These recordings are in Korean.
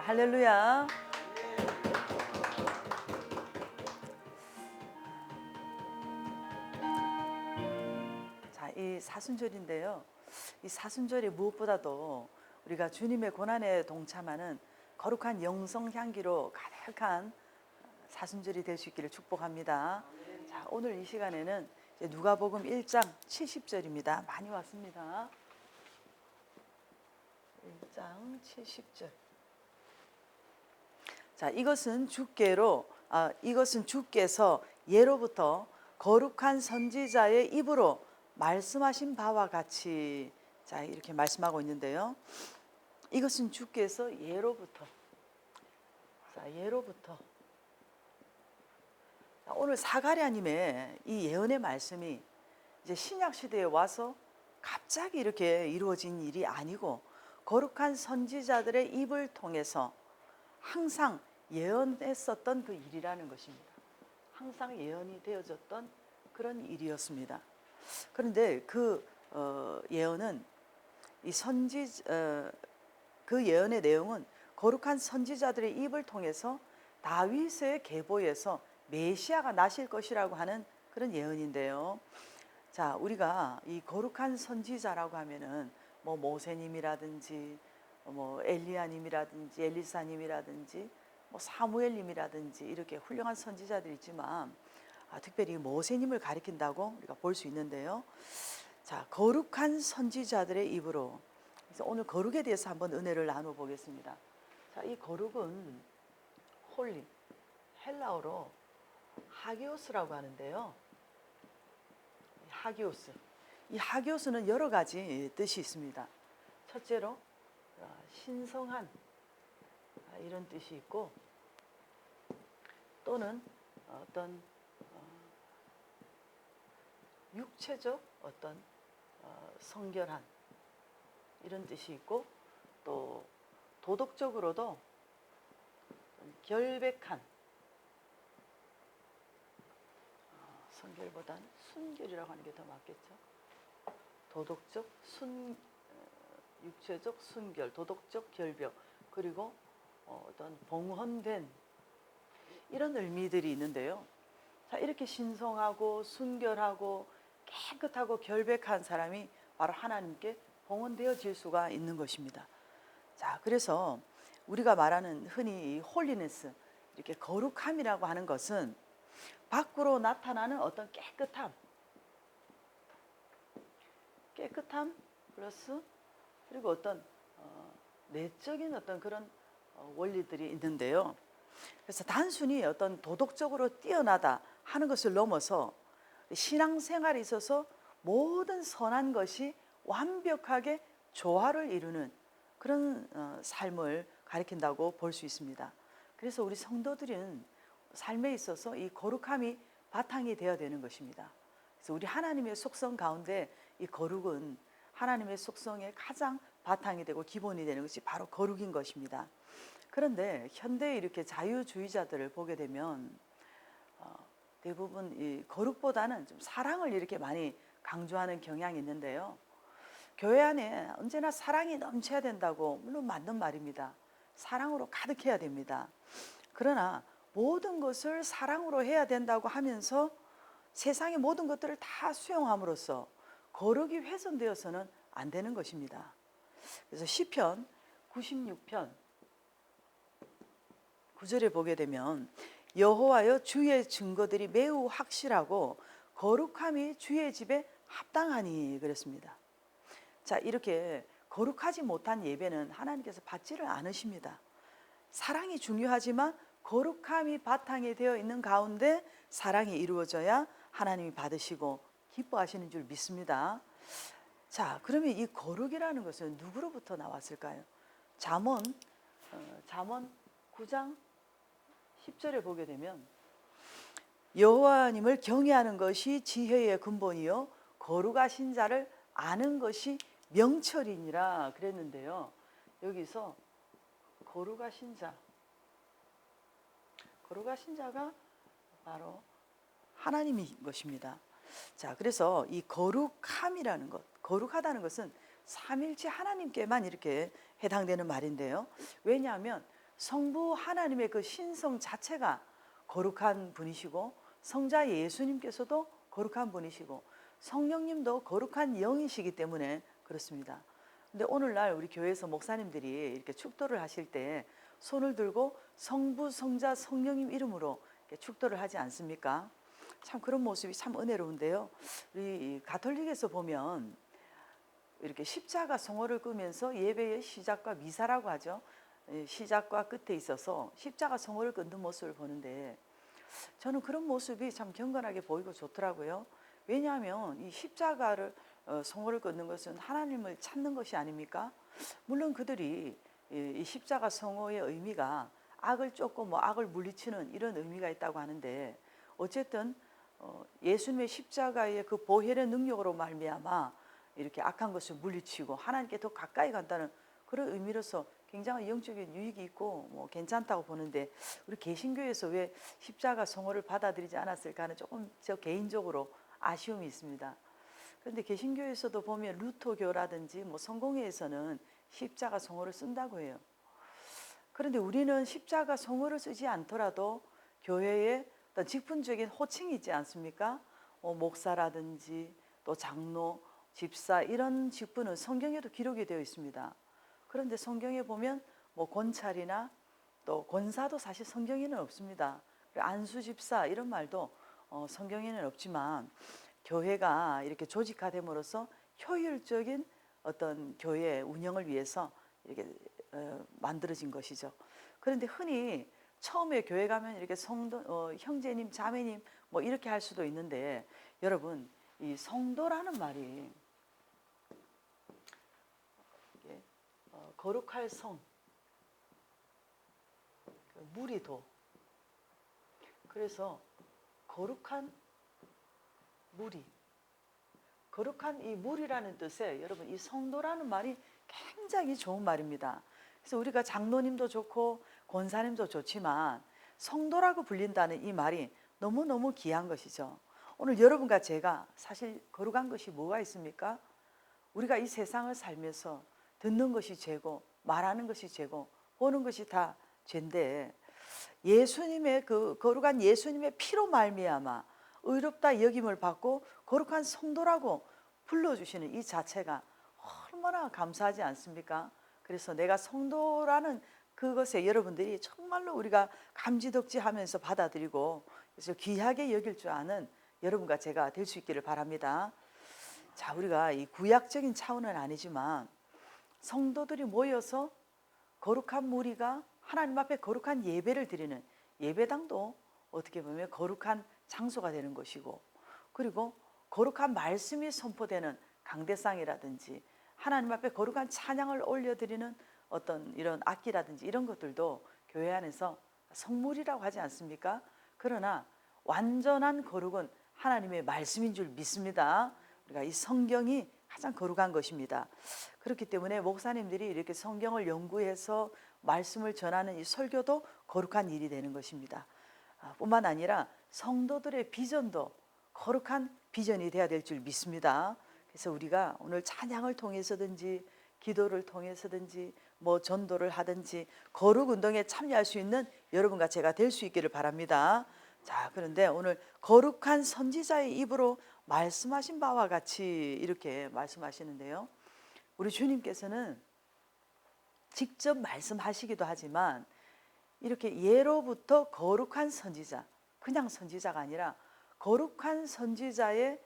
할렐루야. 자, 이 사순절인데요. 이 사순절이 무엇보다도 우리가 주님의 고난에 동참하는 거룩한 영성 향기로 가득한 사순절이 될 수 있기를 축복합니다. 자, 오늘 이 시간에는 이제 누가복음 1장 70절입니다. 많이 왔습니다. 1장 70절. 자, 이것은 주께서 예로부터 거룩한 선지자의 입으로 말씀하신 바와 같이, 자, 이렇게 말씀하고 있는데요. 이것은 주께서 예로부터. 자, 예로부터. 자, 오늘 사가랴님의 이 예언의 말씀이 이제 신약 시대에 와서 갑자기 이렇게 이루어진 일이 아니고 거룩한 선지자들의 입을 통해서 항상 예언했었던 그 일이라는 것입니다. 항상 예언이 되어졌던 그런 일이었습니다. 그런데 그 예언은 그 예언의 내용은 거룩한 선지자들의 입을 통해서 다윗의 계보에서 메시아가 나실 것이라고 하는 그런 예언인데요. 자, 우리가 이 거룩한 선지자라고 하면은 뭐 모세님이라든지 뭐 엘리야님이라든지 엘리사님이라든지 뭐 사무엘님이라든지 이렇게 훌륭한 선지자들이 있지만 특별히 모세님을 가리킨다고 우리가 볼 수 있는데요. 자, 거룩한 선지자들의 입으로, 그래서 오늘 거룩에 대해서 한번 은혜를 나눠 보겠습니다. 자, 이 거룩은 홀리, 헬라어로 하기오스라고 하는데요. 하기오스. 이 하기오스는 여러 가지 뜻이 있습니다. 첫째로 신성한 이런 뜻이 있고, 또는 어떤 육체적 어떤 성결한 이런 뜻이 있고, 또 도덕적으로도 결백한, 성결보다는 순결이라고 하는 게 더 맞겠죠. 도덕적 육체적 순결, 도덕적 결벽, 그리고 어떤 봉헌된 이런 의미들이 있는데요. 자, 이렇게 신성하고 순결하고 깨끗하고 결백한 사람이 바로 하나님께 봉헌되어질 수가 있는 것입니다. 자, 그래서 우리가 말하는 흔히 이 홀리네스, 이렇게 거룩함이라고 하는 것은 밖으로 나타나는 어떤 깨끗함 플러스 그리고 어떤 내적인 어떤 그런 원리들이 있는데요. 그래서 단순히 어떤 도덕적으로 뛰어나다 하는 것을 넘어서 신앙생활에 있어서 모든 선한 것이 완벽하게 조화를 이루는 그런 삶을 가리킨다고 볼 수 있습니다. 그래서 우리 성도들은 삶에 있어서 이 거룩함이 바탕이 되어야 되는 것입니다. 그래서 우리 하나님의 속성 가운데 이 거룩은 하나님의 속성의 가장 바탕이 되고 기본이 되는 것이 바로 거룩인 것입니다. 그런데 현대에 이렇게 자유주의자들을 보게 되면 대부분 이 거룩보다는 좀 사랑을 이렇게 많이 강조하는 경향이 있는데요. 교회 안에 언제나 사랑이 넘쳐야 된다고, 물론 맞는 말입니다. 사랑으로 가득해야 됩니다. 그러나 모든 것을 사랑으로 해야 된다고 하면서 세상의 모든 것들을 다 수용함으로써 거룩이 훼손되어서는 안 되는 것입니다. 그래서 시편 96편 9절에 보게 되면 여호와여 주의 증거들이 매우 확실하고 거룩함이 주의 집에 합당하니 그랬습니다. 자, 이렇게 거룩하지 못한 예배는 하나님께서 받지를 않으십니다. 사랑이 중요하지만 거룩함이 바탕이 되어 있는 가운데 사랑이 이루어져야 하나님이 받으시고 기뻐하시는 줄 믿습니다. 자, 그러면 이 거룩이라는 것은 누구로부터 나왔을까요? 잠언 9장 10절에 보게 되면 여호와님을 경외하는 것이 지혜의 근본이요 거룩하신 자를 아는 것이 명철이니라 그랬는데요. 여기서 거룩하신 자가 바로 하나님인 것입니다. 자, 그래서 이 거룩함이라는 것, 거룩하다는 것은 삼일체 하나님께만 이렇게 해당되는 말인데요. 왜냐하면 성부 하나님의 그 신성 자체가 거룩한 분이시고 성자 예수님께서도 거룩한 분이시고 성령님도 거룩한 영이시기 때문에 그렇습니다. 근데 오늘날 우리 교회에서 목사님들이 이렇게 축도를 하실 때 손을 들고 성부, 성자, 성령님 이름으로 이렇게 축도를 하지 않습니까? 참 그런 모습이 참 은혜로운데요. 우리 가톨릭에서 보면 이렇게 십자가 성호를 끄면서 예배의 시작과 미사라고 하죠. 시작과 끝에 있어서 십자가 성호를 끊는 모습을 보는데 저는 그런 모습이 참 경건하게 보이고 좋더라고요. 왜냐하면 이 십자가를 성호를 끊는 것은 하나님을 찾는 것이 아닙니까? 물론 그들이 이 십자가 성호의 의미가 악을 쫓고 뭐 악을 물리치는 이런 의미가 있다고 하는데 어쨌든 예수님의 십자가의 그 보혈의 능력으로 말미암아 이렇게 악한 것을 물리치고 하나님께 더 가까이 간다는 그런 의미로서 굉장히 영적인 유익이 있고 뭐 괜찮다고 보는데 우리 개신교에서 왜 십자가 성호를 받아들이지 않았을까 하는 조금 저 개인적으로 아쉬움이 있습니다. 그런데 개신교에서도 보면 루터교라든지 뭐 성공회에서는 십자가 성호를 쓴다고 해요. 그런데 우리는 십자가 성호를 쓰지 않더라도 교회에 어떤 직분적인 호칭이 있지 않습니까? 목사라든지 또 장로, 집사 이런 직분은 성경에도 기록이 되어 있습니다. 그런데 성경에 보면 뭐 권찰이나 또 권사도 사실 성경에는 없습니다. 안수 집사 이런 말도 성경에는 없지만 교회가 이렇게 조직화됨으로써 효율적인 어떤 교회 운영을 위해서 이렇게 만들어진 것이죠. 그런데 흔히 처음에 교회 가면 이렇게 성도, 형제님, 자매님 뭐 이렇게 할 수도 있는데 여러분 이 성도라는 말이 거룩할 성, 무리도. 그래서 거룩한 무리, 거룩한 이 무리라는 뜻에 여러분 이 성도라는 말이 굉장히 좋은 말입니다. 그래서 우리가 장로님도 좋고 권사님도 좋지만 성도라고 불린다는 이 말이 너무너무 귀한 것이죠. 오늘 여러분과 제가 사실 거룩한 것이 뭐가 있습니까? 우리가 이 세상을 살면서 듣는 것이 죄고 말하는 것이 죄고 보는 것이 다 죄인데 예수님의 그 거룩한 예수님의 피로 말미암아 의롭다 여김을 받고 거룩한 성도라고 불러주시는 이 자체가 얼마나 감사하지 않습니까? 그래서 내가 성도라는 그것에 여러분들이 정말로 우리가 감지덕지하면서 받아들이고 그래서 귀하게 여길 줄 아는 여러분과 제가 될 수 있기를 바랍니다. 자, 우리가 이 구약적인 차원은 아니지만 성도들이 모여서 거룩한 무리가 하나님 앞에 거룩한 예배를 드리는 예배당도 어떻게 보면 거룩한 장소가 되는 것이고 그리고 거룩한 말씀이 선포되는 강대상이라든지 하나님 앞에 거룩한 찬양을 올려드리는 어떤 이런 악기라든지 이런 것들도 교회 안에서 성물이라고 하지 않습니까? 그러나 완전한 거룩은 하나님의 말씀인 줄 믿습니다. 우리가 이 성경이 가장 거룩한 것입니다. 그렇기 때문에 목사님들이 이렇게 성경을 연구해서 말씀을 전하는 이 설교도 거룩한 일이 되는 것입니다. 뿐만 아니라 성도들의 비전도 거룩한 비전이 되어야 될 줄 믿습니다. 그래서 우리가 오늘 찬양을 통해서든지 기도를 통해서든지 뭐 전도를 하든지 거룩 운동에 참여할 수 있는 여러분과 제가 될 수 있기를 바랍니다. 자, 그런데 오늘 거룩한 선지자의 입으로 말씀하신 바와 같이 이렇게 말씀하시는데요. 우리 주님께서는 직접 말씀하시기도 하지만 이렇게 예로부터 거룩한 선지자, 그냥 선지자가 아니라 거룩한 선지자에게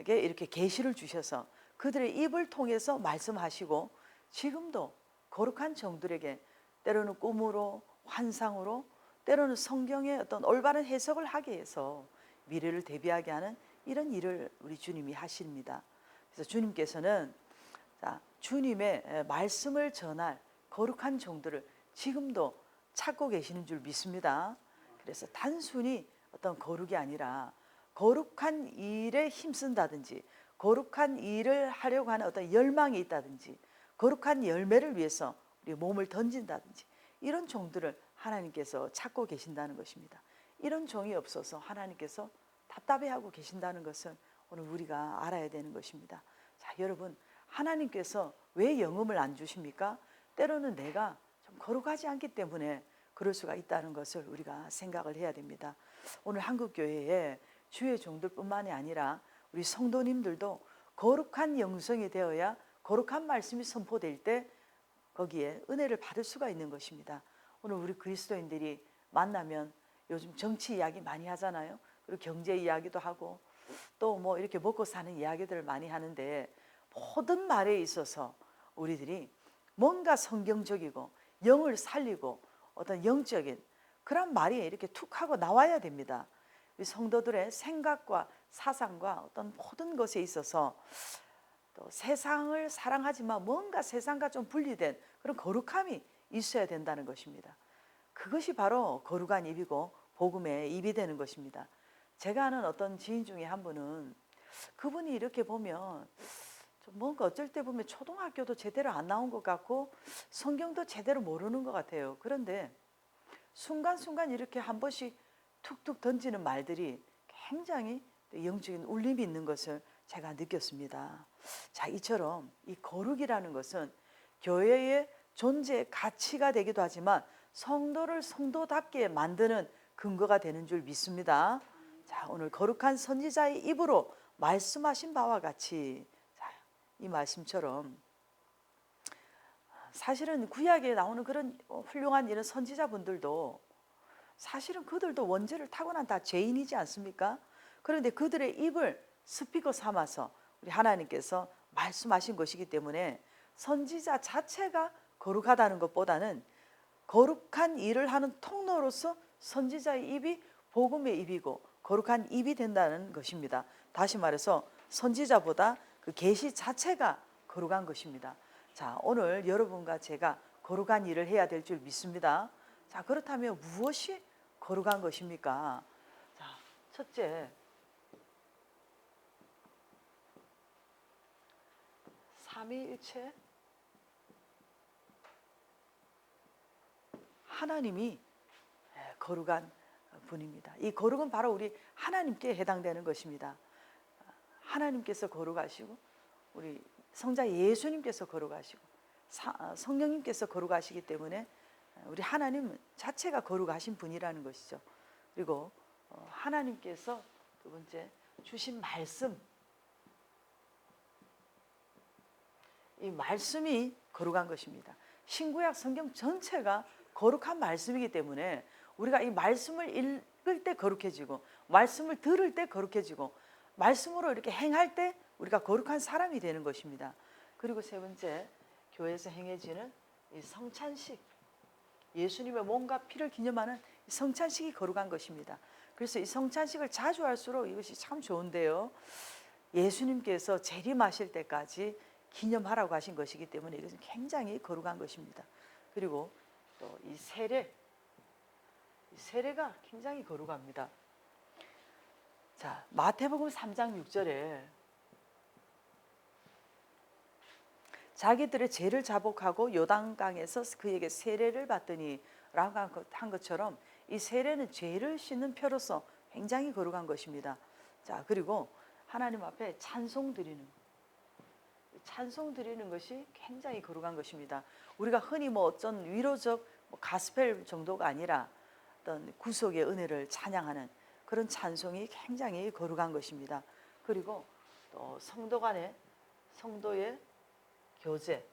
이렇게 계시를 주셔서 그들의 입을 통해서 말씀하시고 지금도 거룩한 종들에게 때로는 꿈으로 환상으로 때로는 성경의 어떤 올바른 해석을 하게 해서 미래를 대비하게 하는 이런 일을 우리 주님이 하십니다. 그래서 주님께서는 주님의 말씀을 전할 거룩한 종들을 지금도 찾고 계시는 줄 믿습니다. 그래서 단순히 어떤 거룩이 아니라 거룩한 일에 힘쓴다든지 거룩한 일을 하려고 하는 어떤 열망이 있다든지 거룩한 열매를 위해서 우리 몸을 던진다든지 이런 종들을 하나님께서 찾고 계신다는 것입니다. 이런 종이 없어서 하나님께서 답답해하고 계신다는 것을 오늘 우리가 알아야 되는 것입니다. 자, 여러분 하나님께서 왜 영음을 안 주십니까? 때로는 내가 거룩하지 않기 때문에 그럴 수가 있다는 것을 우리가 생각을 해야 됩니다. 오늘 한국교회에 주의 종들뿐만이 아니라 우리 성도님들도 거룩한 영성이 되어야 거룩한 말씀이 선포될 때 거기에 은혜를 받을 수가 있는 것입니다. 오늘 우리 그리스도인들이 만나면 요즘 정치 이야기 많이 하잖아요. 그리고 경제 이야기도 하고 또 뭐 이렇게 먹고 사는 이야기들을 많이 하는데, 모든 말에 있어서 우리들이 뭔가 성경적이고 영을 살리고 어떤 영적인 그런 말이 이렇게 툭 하고 나와야 됩니다. 우리 성도들의 생각과 사상과 어떤 모든 것에 있어서 또 세상을 사랑하지만 뭔가 세상과 좀 분리된 그런 거룩함이 있어야 된다는 것입니다. 그것이 바로 거룩한 입이고 복음의 입이 되는 것입니다. 제가 아는 어떤 지인 중에 한 분은, 그분이 이렇게 보면 좀 뭔가 어쩔 때 보면 초등학교도 제대로 안 나온 것 같고 성경도 제대로 모르는 것 같아요. 그런데 순간순간 이렇게 한 번씩 툭툭 던지는 말들이 굉장히 영적인 울림이 있는 것을 제가 느꼈습니다. 자, 이처럼 이 거룩이라는 것은 교회의 존재 가치가 되기도 하지만 성도를 성도답게 만드는 근거가 되는 줄 믿습니다. 자, 오늘 거룩한 선지자의 입으로 말씀하신 바와 같이, 자, 이 말씀처럼 사실은 구약에 나오는 그런 훌륭한 이런 선지자분들도 사실은 그들도 원죄를 타고난 다 죄인이지 않습니까? 그런데 그들의 입을 스피커 삼아서 우리 하나님께서 말씀하신 것이기 때문에 선지자 자체가 거룩하다는 것보다는 거룩한 일을 하는 통로로서 선지자의 입이 복음의 입이고 거룩한 입이 된다는 것입니다. 다시 말해서 선지자보다 그 계시 자체가 거룩한 것입니다. 자, 오늘 여러분과 제가 거룩한 일을 해야 될 줄 믿습니다. 자, 그렇다면 무엇이 거룩한 것입니까? 자, 첫째, 삼위일체 하나님이 거룩한 분입니다. 이 거룩은 바로 우리 하나님께 해당되는 것입니다. 하나님께서 거룩하시고 우리 성자 예수님께서 거룩하시고 성령님께서 거룩하시기 때문에 우리 하나님 자체가 거룩하신 분이라는 것이죠. 그리고 하나님께서 두 번째 주신 말씀, 이 말씀이 거룩한 것입니다. 신구약 성경 전체가 거룩한 말씀이기 때문에 우리가 이 말씀을 읽을 때 거룩해지고 말씀을 들을 때 거룩해지고 말씀으로 이렇게 행할 때 우리가 거룩한 사람이 되는 것입니다. 그리고 세 번째, 교회에서 행해지는 이 성찬식, 예수님의 몸과 피를 기념하는 성찬식이 거룩한 것입니다. 그래서 이 성찬식을 자주 할수록 이것이 참 좋은데요, 예수님께서 재림하실 때까지 기념하라고 하신 것이기 때문에 이것은 굉장히 거룩한 것입니다. 그리고 또 이 세례가 굉장히 거룩합니다. 자, 마태복음 3장 6절에 자기들의 죄를 자복하고 요단강에서 그에게 세례를 받더니 라고 한 것처럼 이 세례는 죄를 씻는 표로서 굉장히 거룩한 것입니다. 자, 그리고 하나님 앞에 찬송 드리는 것이 굉장히 거룩한 것입니다. 우리가 흔히 뭐 어떤 위로적 가스펠 정도가 아니라 어떤 구속의 은혜를 찬양하는 그런 찬송이 굉장히 거룩한 것입니다. 그리고 또 성도 간의 성도의 교제,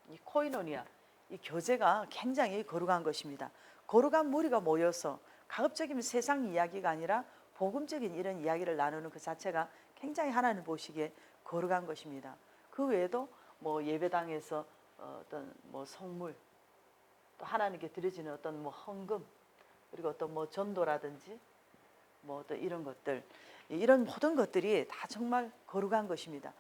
이 코이노니아, 이 교제가 굉장히 거룩한 것입니다. 거룩한 무리가 모여서 가급적이면 세상 이야기가 아니라 복음적인 이런 이야기를 나누는 그 자체가 굉장히 하나님 보시기에 거룩한 것입니다. 그 외에도 뭐 예배당에서 어떤 뭐 성물, 또 하나님께 드려지는 어떤 뭐 헌금, 그리고 어떤 뭐 전도라든지 뭐 어떤 이런 것들, 이런 모든 것들이 다 정말 거룩한 것입니다.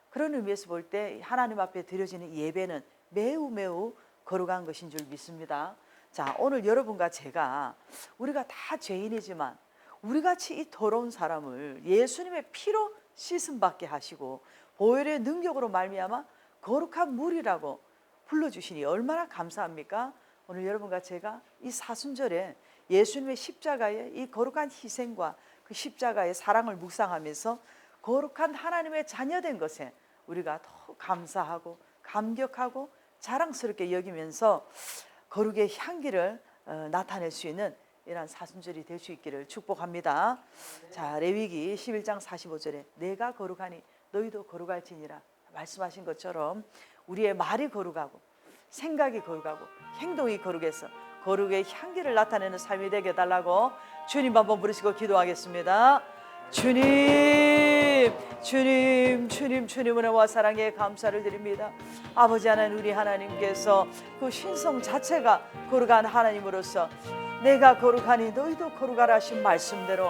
그런 의미에서 볼 때 하나님 앞에 드려지는 예배는 매우 거룩한 것인 줄 믿습니다. 자, 오늘 여러분과 제가 우리가 다 죄인이지만 우리같이 이 더러운 사람을 예수님의 피로 씻음 받게 하시고 보혈의 능력으로 말미암아 거룩한 물이라고 불러주시니 얼마나 감사합니까? 오늘 여러분과 제가 이 사순절에 예수님의 십자가의 이 거룩한 희생과 그 십자가의 사랑을 묵상하면서 거룩한 하나님의 자녀된 것에 우리가 더 감사하고 감격하고 자랑스럽게 여기면서 거룩의 향기를 나타낼 수 있는 이러한 사순절이 될 수 있기를 축복합니다. 자, 레위기 11장 45절에 내가 거룩하니 너희도 거룩할지니라 말씀하신 것처럼 우리의 말이 거룩하고 생각이 거룩하고 행동이 거룩해서 거룩의 향기를 나타내는 삶이 되게 해달라고 주님 한번 부르시고 기도하겠습니다. 주님, 주님, 주님, 주님 은혜와 사랑에 감사를 드립니다. 아버지 하나님, 우리 하나님께서 그 신성 자체가 거룩한 하나님으로서 내가 거룩하니 너희도 거룩하라 하신 말씀대로